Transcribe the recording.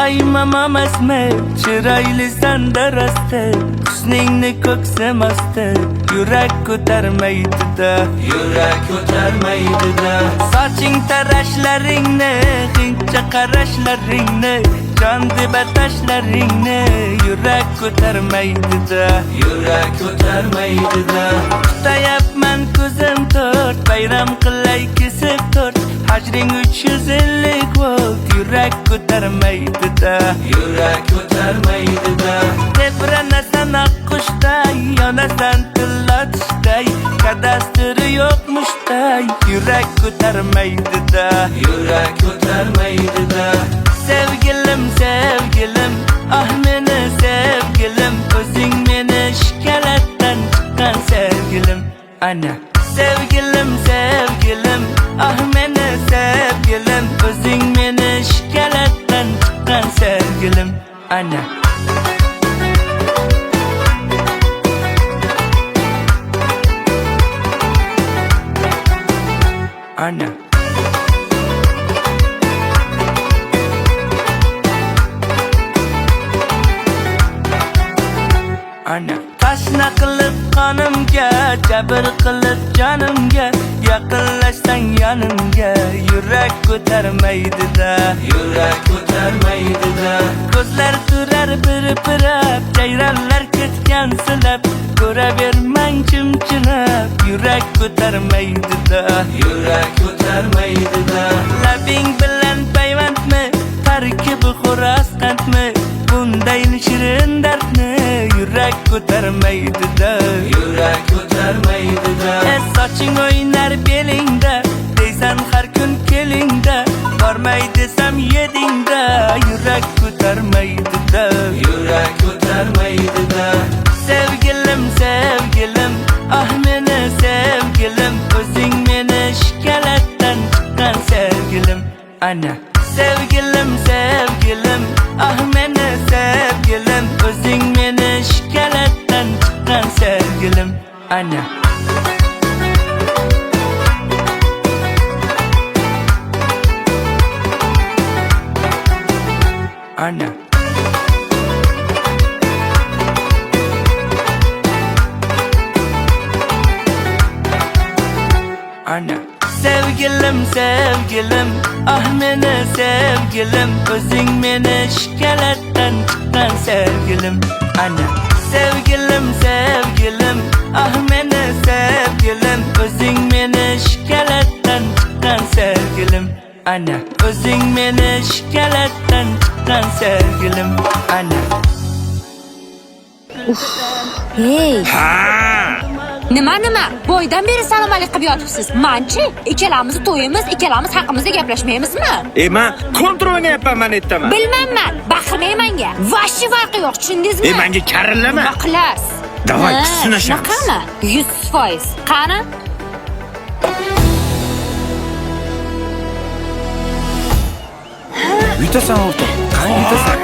Qaymam emasmi, chiroylisan darasta, husningni ko'ksam osti, yurak ko'tarmaydi-da, yurak ko'tarmaydi-da. Soching tarashlaringni, hindcha qarashlaringni, jon deb atashlaringni, yurak ko'tarmaydi-da, yurak ko'tarmaydi-da. Tutayapman ko'zim to'rt, bayram qilay kesib to'rt, hajring 350 volt, yurak ko'tarmaydi-da, yurak ko'tarmaydi-da. Tebranasan oqqushday, yonasan tillatishday, kadastri yo'qmushday, yurak ko'tarmaydi-da, yurak ko'tarmaydi-da. Sevgilim, sevgilim, ah meni sevgilim, o'zing meni shikalatdan chiqqan sevgilim, ana. Sevgilim, sevgilim, ah meni sevgilim, o'zing meni shikalatdan chiqqan sevgilim, ana. Ana. Ana. Tashna qilib qonimga, jabr qilib jonimga, yaqinlashsang yonimga, yurak ko'tarmaydi-da, yurak ko'tarmaydi-da. Ko'zlar turar bir-birab, jayronlar ketgan silab, ko'ravermang chimchilab, yurak ko'tarmaydi-da, yurak ko'tarmaydi-da. Labing bilan payvandmi, tarkibi xo'roz qandmi, bunday shirin dardni yurak ko'tarmaydi-da, yurak ko'tarmaydi-da. Soching o'ynar belingda, deysan har kun kelingda, bormay desam yedingda, yurak ko'tarmaydi-da, yurak ko'tarmaydi-da. Sevgilim, sevgilim, ah meni sevgilim, o'zing meni shikalatdan chiqqan sevgilim, ana. Sevgilim, sevgilim, ah meni sevgilim, o'zing meni shikalatdan chiqqan sevgilim, ana. Ana. Ana. Sevgilim, sevgilim, ah meni sevgilim, o'zing meni shikalatdan chiqqan sevgilim, ana. Sevgilim, sevgilim, ah meni sevgilim, o'zing meni shikalatdan chiqqan sevgilim, ana. O'zing meni shikalatdan chiqqan sevgilim, ana. Hey. Ha! Nima? Boydan beri salom alaykum qilib yotibsiz. Manchi, ikkalamiz to'yimiz, ikkalamiz haqimizda gaplashmaymizmi? Men kontrol o'ynayapman aytaman. Bilmayman, baqirmay menga. Vashi farqi yo'q, tushundingizmi? Menga karillama. Maqlas. Davay, sinashamiz. Qani? 100%. Qani? Yutasan o'rtoq. Qani yutasan?